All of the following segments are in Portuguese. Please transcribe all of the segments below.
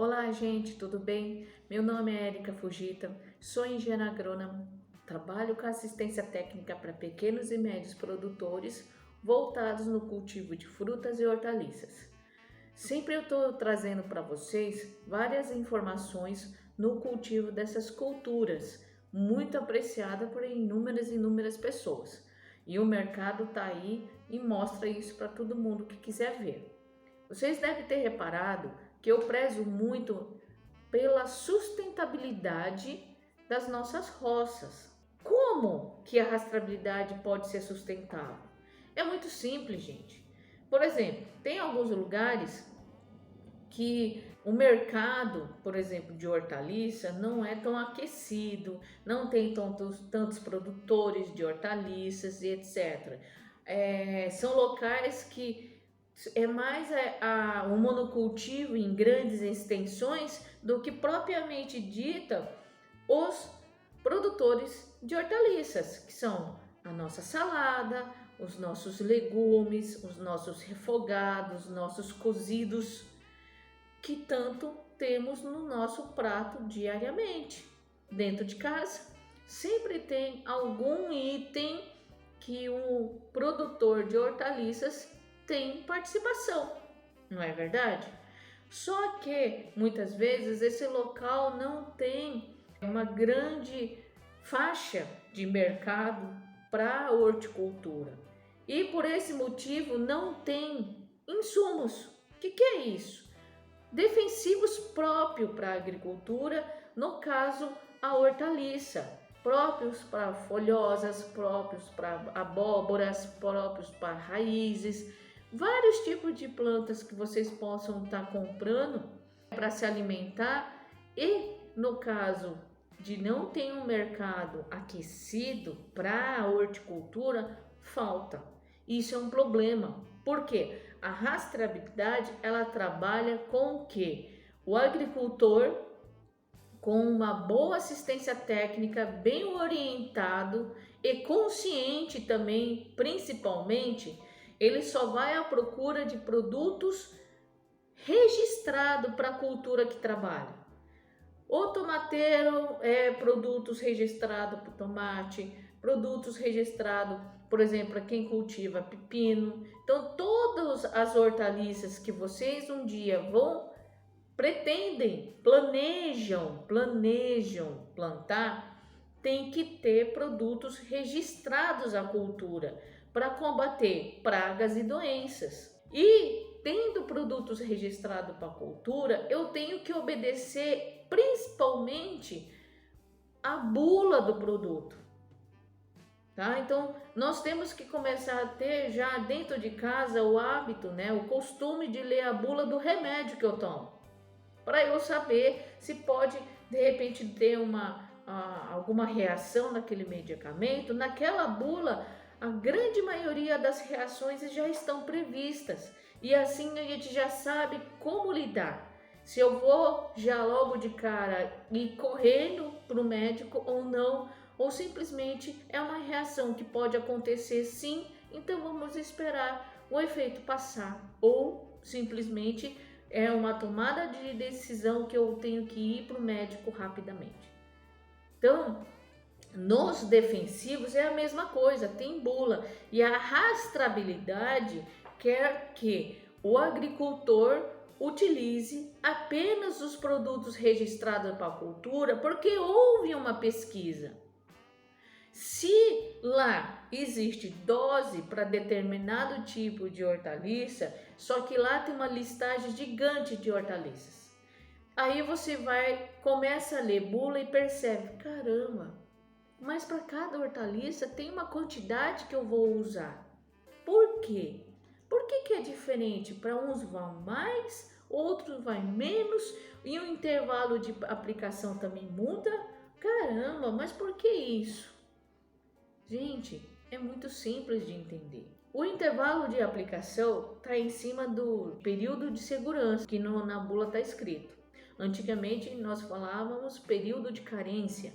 Olá, gente, tudo bem? Meu nome é Érica Fujita, sou engenheira agrônoma, trabalho com assistência técnica para pequenos e médios produtores voltados no cultivo de frutas e hortaliças. Sempre eu estou trazendo para vocês várias informações no cultivo dessas culturas, muito apreciada por inúmeras pessoas. E o mercado está aí e mostra isso para todo mundo que quiser ver. Vocês devem ter reparado que eu prezo muito pela sustentabilidade das nossas roças. Como que a rastreabilidade pode ser sustentável? É muito simples, gente. Por exemplo, tem alguns lugares que o mercado, por exemplo, de hortaliça não é tão aquecido, não tem tantos produtores de hortaliças e etc. São locais que é mais o monocultivo em grandes extensões do que propriamente dita os produtores de hortaliças, que são a nossa salada, os nossos legumes, os nossos refogados, nossos cozidos, que tanto temos no nosso prato diariamente. Dentro de casa, sempre tem algum item que o produtor de hortaliças tem participação, não é verdade? Só que muitas vezes esse local não tem uma grande faixa de mercado para a horticultura e por esse motivo não tem insumos. O que é isso? Defensivos próprios para a agricultura, no caso a hortaliça, próprios para folhosas, próprios para abóboras, próprios para raízes, vários tipos de plantas que vocês possam estar comprando para se alimentar. E no caso de não ter um mercado aquecido para a horticultura, falta. Isso é um problema. Por quê? A rastreabilidade ela trabalha com o quê? O agricultor, com uma boa assistência técnica, bem orientado e consciente também, principalmente, ele só vai à procura de produtos registrados para a cultura que trabalha. O tomateiro é produtos registrados para o tomate, produtos registrados, por exemplo, para quem cultiva pepino. Então, todas as hortaliças que vocês um dia planejam plantar, tem que ter produtos registrados à cultura para combater pragas e doenças. E tendo produtos registrados para a cultura, eu tenho que obedecer principalmente a bula do produto. Tá? Então, nós temos que começar a ter já dentro de casa o hábito, o costume de ler a bula do remédio que eu tomo, para eu saber se pode, de repente, ter alguma reação naquele medicamento. Naquela bula, a grande maioria das reações já estão previstas e assim a gente já sabe como lidar. Se eu vou já logo de cara ir correndo para o médico ou não, ou simplesmente é uma reação que pode acontecer sim, então vamos esperar o efeito passar, ou simplesmente é uma tomada de decisão que eu tenho que ir para o médico rapidamente. Então, nos defensivos é a mesma coisa, tem bula, e a rastreabilidade quer que o agricultor utilize apenas os produtos registrados para a cultura, porque houve uma pesquisa. Se lá existe dose para determinado tipo de hortaliça, só que lá tem uma listagem gigante de hortaliças. Aí você começa a ler bula e percebe, caramba, mas para cada hortaliça tem uma quantidade que eu vou usar. Por quê? Por que é diferente? Para uns vai mais, outros vai menos e o intervalo de aplicação também muda? Caramba, mas por que isso? Gente, é muito simples de entender. O intervalo de aplicação está em cima do período de segurança, que na bula está escrito. Antigamente nós falávamos período de carência.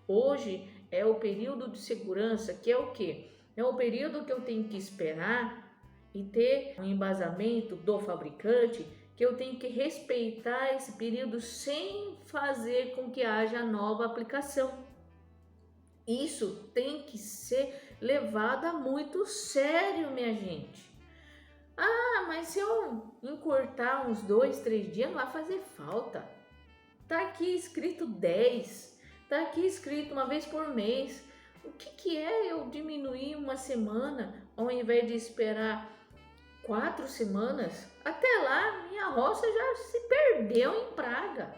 Hoje é o período de segurança, que é o quê? É o período que eu tenho que esperar e ter um embasamento do fabricante que eu tenho que respeitar esse período sem fazer com que haja nova aplicação. Isso tem que ser levado a muito sério, minha gente. Ah, mas se eu encurtar uns 2, 3 dias, não vai fazer falta. Tá aqui escrito 10, tá aqui escrito uma vez por mês. O que é eu diminuir uma semana ao invés de esperar 4 semanas? Até lá, minha roça já se perdeu em praga.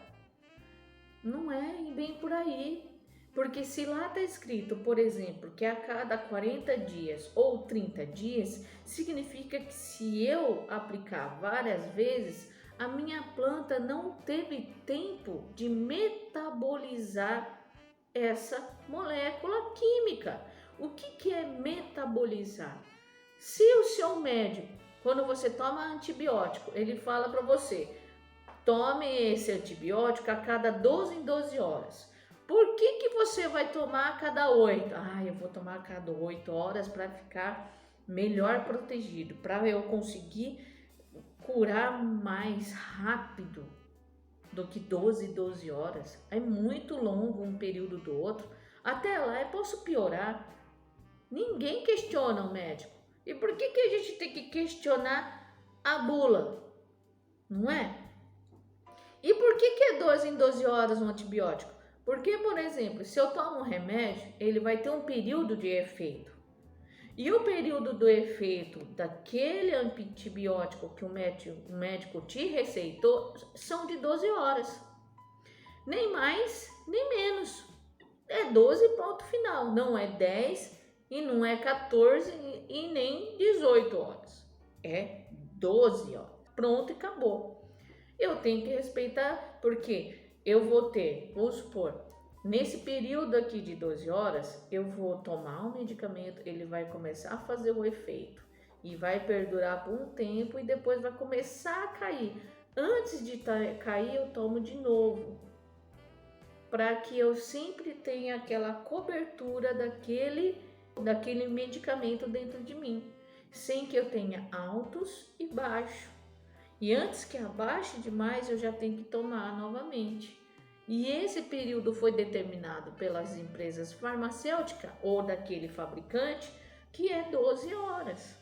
Não é bem por aí. Porque se lá está escrito, por exemplo, que a cada 40 dias ou 30 dias, significa que se eu aplicar várias vezes, a minha planta não teve tempo de metabolizar essa molécula química. O que é metabolizar? Se o seu médico, quando você toma antibiótico, ele fala para você, tome esse antibiótico a cada 12 em 12 horas. Por que você vai tomar a cada 8? Ah, eu vou tomar a cada 8 horas para ficar melhor protegido, para eu conseguir curar mais rápido do que 12 horas. É muito longo um período do outro. Até lá eu posso piorar. Ninguém questiona o médico. E por que a gente tem que questionar a bula? Não é? E por que é 12 em 12 horas um antibiótico? Porque, por exemplo, se eu tomo um remédio, ele vai ter um período de efeito. E o período do efeito daquele antibiótico que o médico te receitou são de 12 horas. Nem mais, nem menos. É 12 ponto final. Não é 10 e não é 14 e nem 18 horas. É 12 horas. Pronto e acabou. Eu tenho que respeitar porque eu vou ter, vamos supor, nesse período aqui de 12 horas, eu vou tomar um medicamento, ele vai começar a fazer o efeito e vai perdurar por um tempo e depois vai começar a cair. Antes de cair, eu tomo de novo, para que eu sempre tenha aquela cobertura daquele medicamento dentro de mim, sem que eu tenha altos e baixos. E antes que abaixe demais, eu já tenho que tomar novamente. E esse período foi determinado pelas empresas farmacêuticas ou daquele fabricante, que é 12 horas.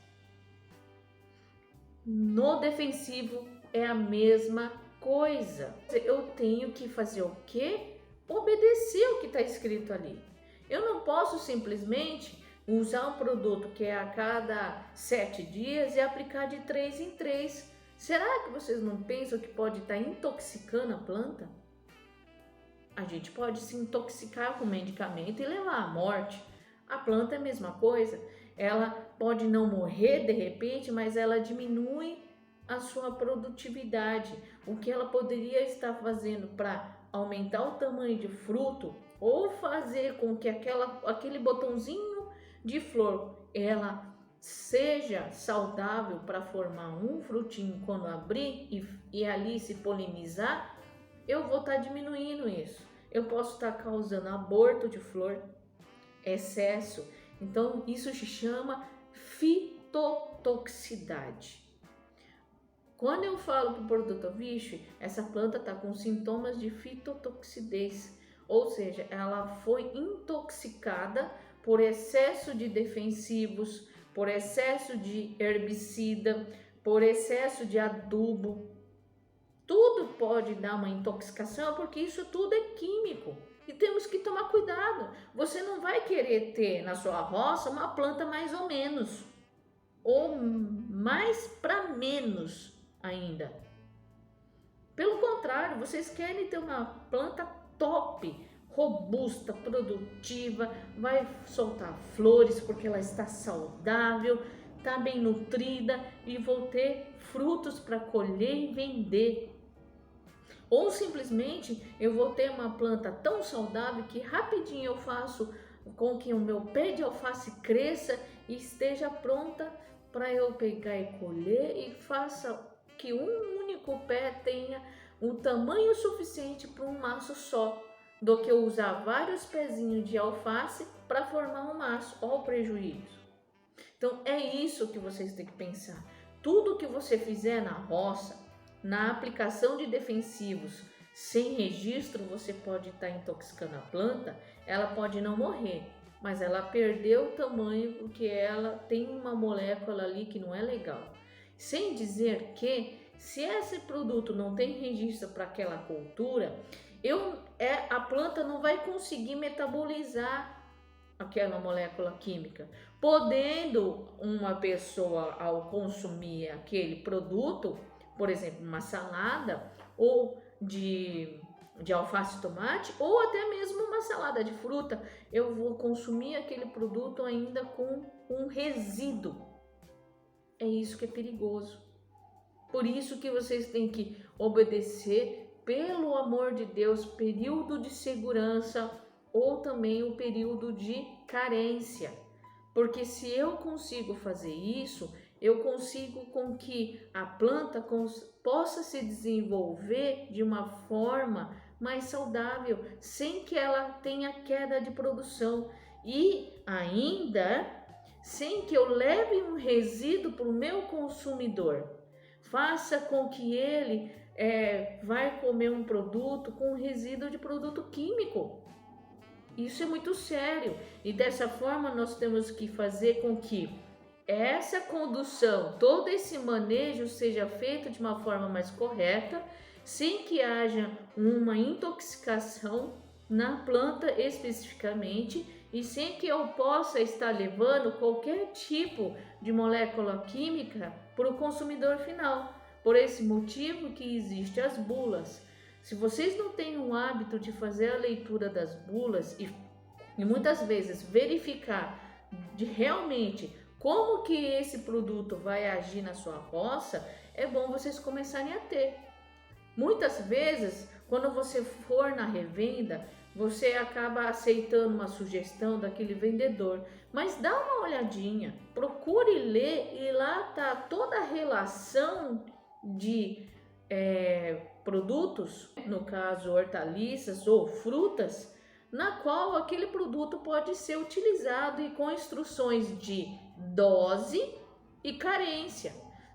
No defensivo é a mesma coisa. Eu tenho que fazer o quê? Obedecer o que está escrito ali. Eu não posso simplesmente usar um produto que é a cada 7 dias e aplicar de 3 em 3. Será que vocês não pensam que pode estar intoxicando a planta? A gente pode se intoxicar com medicamento e levar à morte. A planta é a mesma coisa. Ela pode não morrer de repente, mas ela diminui a sua produtividade. O que ela poderia estar fazendo para aumentar o tamanho de fruto ou fazer com que aquele botãozinho de flor ela seja saudável para formar um frutinho quando abrir e ali se polinizar, eu vou estar diminuindo isso. Eu posso estar causando aborto de flor, excesso. Então, isso se chama fitotoxicidade. Quando eu falo para o produtor, vixe, essa planta está com sintomas de fitotoxidez, ou seja, ela foi intoxicada por excesso de defensivos, por excesso de herbicida, por excesso de adubo. Tudo pode dar uma intoxicação porque isso tudo é químico e temos que tomar cuidado. Você não vai querer ter na sua roça uma planta mais ou menos, ou mais para menos ainda. Pelo contrário, vocês querem ter uma planta top, robusta, produtiva, vai soltar flores porque ela está saudável, está bem nutrida e vou ter frutos para colher e vender. Ou simplesmente eu vou ter uma planta tão saudável que rapidinho eu faço com que o meu pé de alface cresça e esteja pronta para eu pegar e colher e faça que um único pé tenha o tamanho suficiente para um maço só, do que eu usar vários pezinhos de alface para formar um maço. Olha o prejuízo. Então é isso que vocês têm que pensar. Tudo que você fizer na roça, na aplicação de defensivos sem registro, você pode estar intoxicando a planta, ela pode não morrer, mas ela perdeu o tamanho porque ela tem uma molécula ali que não é legal. Sem dizer que, se esse produto não tem registro para aquela cultura, a planta não vai conseguir metabolizar aquela molécula química, podendo uma pessoa, ao consumir aquele produto, por exemplo, uma salada ou de alface e tomate, ou até mesmo uma salada de fruta, eu vou consumir aquele produto ainda com um resíduo. É isso que é perigoso. Por isso que vocês têm que obedecer, pelo amor de Deus, período de segurança ou também o período de carência. Porque se eu consigo fazer isso, eu consigo com que a planta possa se desenvolver de uma forma mais saudável, sem que ela tenha queda de produção e ainda sem que eu leve um resíduo para o meu consumidor. Faça com que ele vai comer um produto com resíduo de produto químico. Isso é muito sério e dessa forma nós temos que fazer com que essa condução, todo esse manejo seja feito de uma forma mais correta, sem que haja uma intoxicação na planta especificamente e sem que eu possa estar levando qualquer tipo de molécula química para o consumidor final. Por esse motivo que existem as bulas. Se vocês não têm o hábito de fazer a leitura das bulas e muitas vezes verificar de realmente como que esse produto vai agir na sua roça, é bom vocês começarem a ter. Muitas vezes, quando você for na revenda, você acaba aceitando uma sugestão daquele vendedor, mas dá uma olhadinha, procure ler e lá está toda a relação de produtos, no caso hortaliças ou frutas, na qual aquele produto pode ser utilizado e com instruções de dose e carência.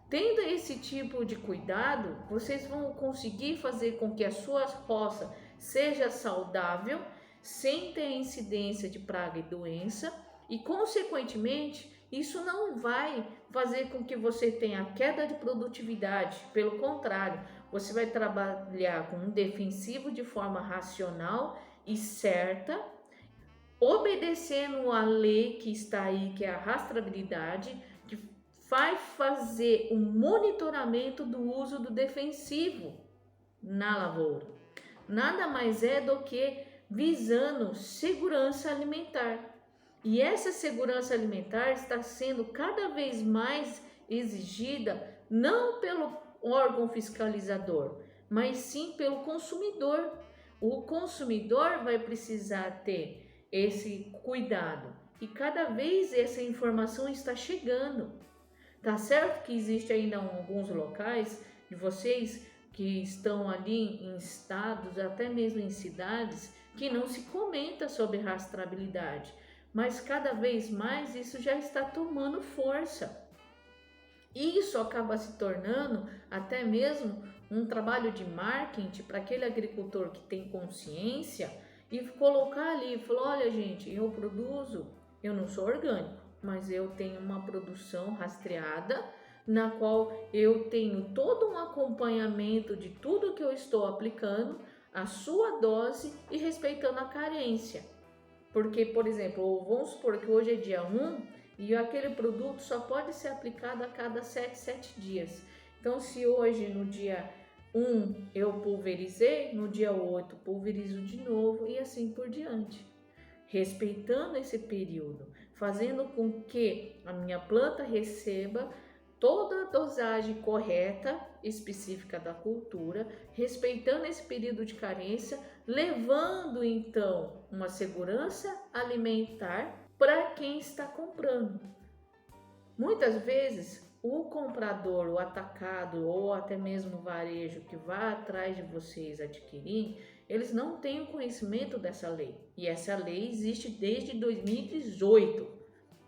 Tendo esse tipo de cuidado, vocês vão conseguir fazer com que a sua roça seja saudável, sem ter incidência de praga e doença, e consequentemente isso não vai fazer com que você tenha queda de produtividade. Pelo contrário, você vai trabalhar com um defensivo de forma racional e certa, obedecendo a lei que está aí, que é a rastreabilidade, que vai fazer um monitoramento do uso do defensivo na lavoura. Nada mais é do que visando segurança alimentar. E essa segurança alimentar está sendo cada vez mais exigida não pelo órgão fiscalizador, mas sim pelo consumidor. O consumidor vai precisar ter esse cuidado e cada vez essa informação está chegando. Tá certo que existe ainda alguns locais de vocês que estão ali em estados, até mesmo em cidades, que não se comenta sobre rastreabilidade, mas cada vez mais isso já está tomando força. Isso acaba se tornando até mesmo um trabalho de marketing para aquele agricultor que tem consciência e colocar ali, falar, olha gente, eu não sou orgânico, mas eu tenho uma produção rastreada, na qual eu tenho todo um acompanhamento de tudo que eu estou aplicando, a sua dose e respeitando a carência. Porque, por exemplo, vamos supor que hoje é dia 1 e aquele produto só pode ser aplicado a cada 7 dias. Então, se hoje no dia 1 eu pulverizei, no dia 8 pulverizo de novo e assim por diante. Respeitando esse período, fazendo com que a minha planta receba toda a dosagem correta, específica da cultura, respeitando esse período de carência, levando então uma segurança alimentar para quem está comprando. Muitas vezes o comprador, o atacado ou até mesmo o varejo que vai atrás de vocês adquirir, eles não têm o conhecimento dessa lei. E essa lei existe desde 2018.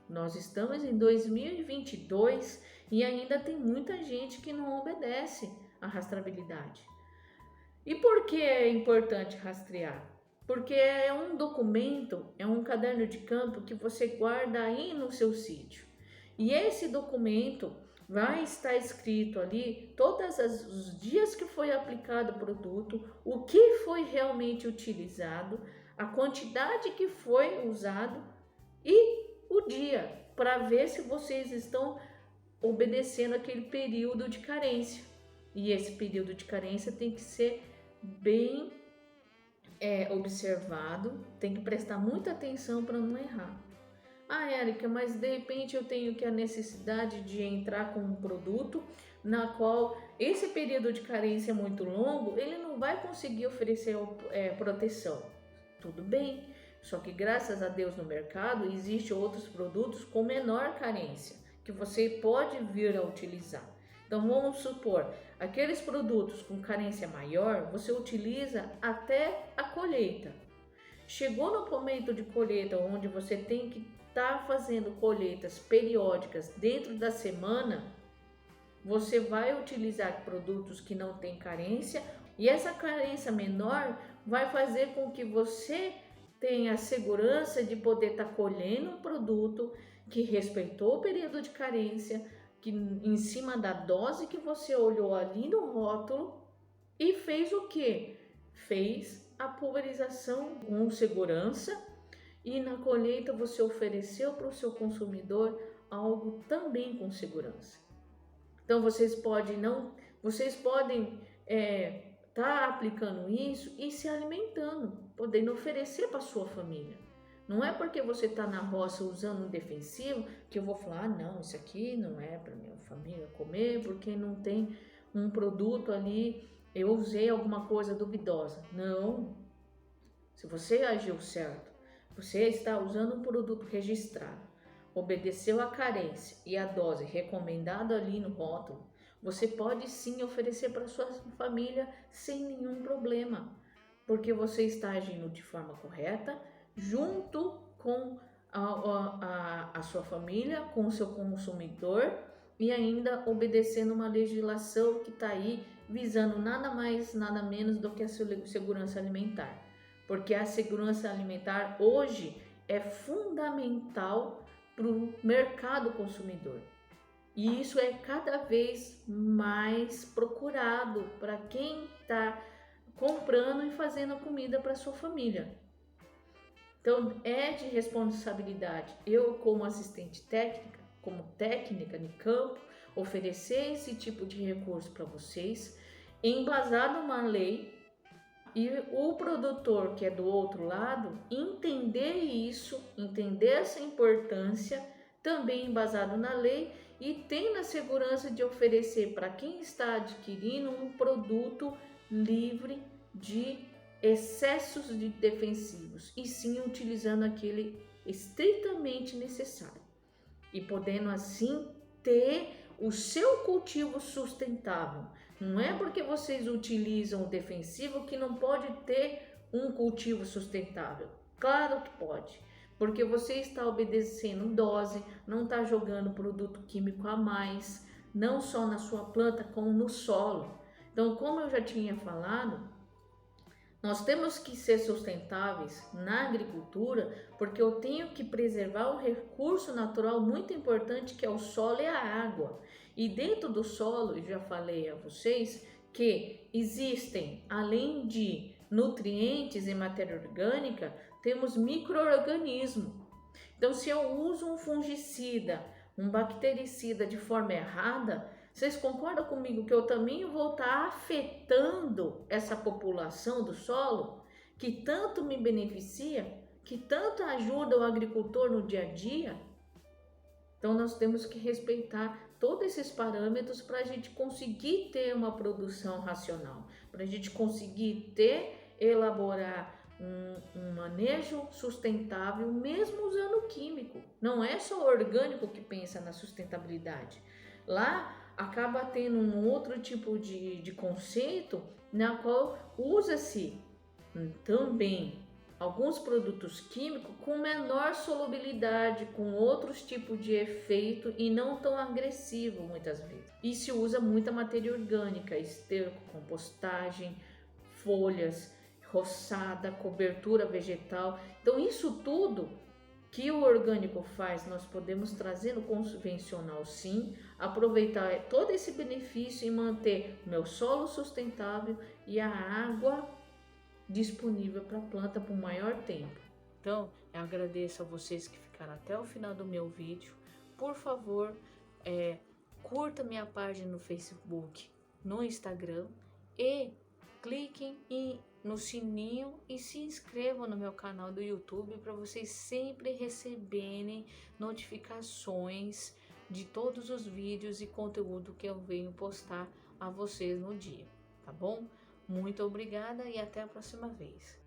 Nós estamos em 2022 e ainda tem muita gente que não obedece a rastreabilidade. E por que é importante rastrear? Porque é um documento, é um caderno de campo que você guarda aí no seu sítio. E esse documento vai estar escrito ali todos os dias que foi aplicado o produto, o que foi realmente utilizado, a quantidade que foi usado e o dia, para ver se vocês estão obedecendo aquele período de carência. E esse período de carência tem que ser bem observado, tem que prestar muita atenção para não errar. Ah, Érica, mas de repente eu tenho que a necessidade de entrar com um produto na qual esse período de carência é muito longo, ele não vai conseguir oferecer proteção. Tudo bem, só que graças a Deus no mercado existem outros produtos com menor carência que você pode vir a utilizar. Então vamos supor, aqueles produtos com carência maior, você utiliza até a colheita. Chegou no momento de colheita, onde você tem que estar fazendo colheitas periódicas dentro da semana, você vai utilizar produtos que não têm carência, e essa carência menor vai fazer com que você tenha a segurança de poder estar colhendo um produto que respeitou o período de carência, que em cima da dose que você olhou ali no rótulo, e fez o que? Fez a pulverização com segurança, e na colheita você ofereceu para o seu consumidor algo também com segurança. Então vocês podem estar aplicando isso e se alimentando, podendo oferecer para sua família. Não é porque você está na roça usando um defensivo que eu vou falar, não, isso aqui não é para minha família comer, porque não tem um produto ali, eu usei alguma coisa duvidosa. Não, se você agiu certo, você está usando um produto registrado, obedeceu a carência e a dose recomendada ali no rótulo, você pode sim oferecer para sua família sem nenhum problema, porque você está agindo de forma correta, junto com a sua família, com o seu consumidor, e ainda obedecendo uma legislação que está aí visando nada mais, nada menos do que a segurança alimentar. Porque a segurança alimentar hoje é fundamental para o mercado consumidor. E isso é cada vez mais procurado para quem está comprando e fazendo comida para sua família. Então é de responsabilidade eu, como assistente técnica, como técnica de campo, oferecer esse tipo de recurso para vocês, embasado numa lei, e o produtor que é do outro lado entender isso, entender essa importância, também embasado na lei, e tendo a segurança de oferecer para quem está adquirindo um produto livre de excessos de defensivos, e sim utilizando aquele estritamente necessário, e podendo assim ter o seu cultivo sustentável. Não é porque vocês utilizam o defensivo que não pode ter um cultivo sustentável. Claro que pode, porque você está obedecendo dose, não está jogando produto químico a mais, não só na sua planta, como no solo. Então, como eu já tinha falado, nós temos que ser sustentáveis na agricultura, porque eu tenho que preservar o recurso natural muito importante que é o solo e a água. E dentro do solo, eu já falei a vocês que existem, além de nutrientes e matéria orgânica, temos micro-organismos. Então, se eu uso um fungicida, um bactericida de forma errada, vocês concordam comigo que eu também vou estar afetando essa população do solo, que tanto me beneficia, que tanto ajuda o agricultor no dia a dia? Então nós temos que respeitar todos esses parâmetros para a gente conseguir ter uma produção racional, para a gente conseguir elaborar um manejo sustentável, mesmo usando químico. Não é só o orgânico que pensa na sustentabilidade. Lá acaba tendo um outro tipo de conceito na qual usa-se também alguns produtos químicos com menor solubilidade, com outros tipos de efeito e não tão agressivo muitas vezes. E se usa muita matéria orgânica, esterco, compostagem, folhas, roçada, cobertura vegetal. Então isso tudo que o orgânico faz, nós podemos trazer no convencional sim, aproveitar todo esse benefício e manter o meu solo sustentável e a água disponível para a planta por maior tempo. Então, eu agradeço a vocês que ficaram até o final do meu vídeo. Por favor, curta minha página no Facebook, no Instagram e cliquem no sininho e se inscrevam no meu canal do YouTube para vocês sempre receberem notificações de todos os vídeos e conteúdo que eu venho postar a vocês no dia, tá bom? Muito obrigada e até a próxima vez.